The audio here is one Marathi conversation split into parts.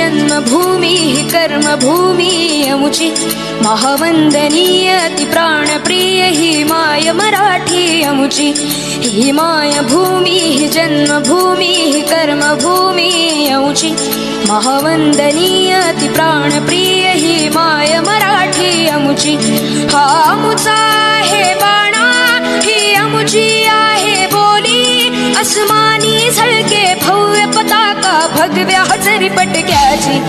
जन्मभूमी हि कर्मभूमी अमुची महावंदनीय अति प्राणप्रिय ही माय मराठी अमुची ही माय भूमी हि जन्मभूमी हि कर्मभूमी अमुची महावंदनीय अति प्राणप्रिय ही माय मराठी अमुची हा अमुचा आहे बाणा ही अमुची आहे बोली अस्मानी झळके भव्य पताका भगव्या हजरी पटक्याची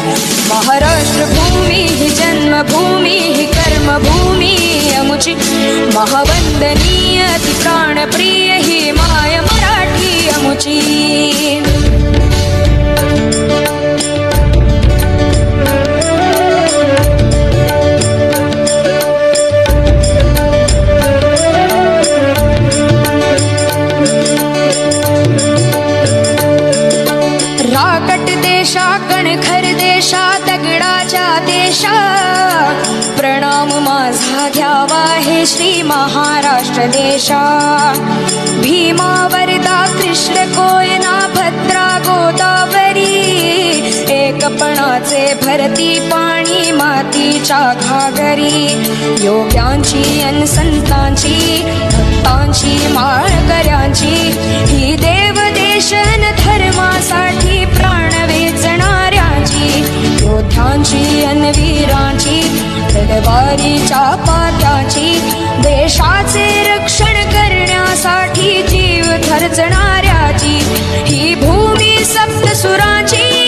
महाराष्ट्र भूमी ही जन्मभूमी ही कर्मभूमी अमुची महावंदनीय अति प्राणप्रिय ही माय मराठी अमुची कणखर देशा दगडाच्या देशा प्रणाम माझा घ्यावा हे श्री महाराष्ट्र देशा भीमा वरदा कृष्ण कोयना भद्रा गोदावरी एकपणाचे भरती पाणी मातीच्या घागरी योग्यांची अन संतांची भक्तांची माळकऱ्यांची ही देव देशन धर्मासाठी प्राण वेचणाऱ्यांची योद्ध्यांची अन वीरांची तलवारीच्या पात्याची देशाचे रक्षण करण्यासाठी जीव खर्चणाऱ्याची ही भूमी सप्तसुरांची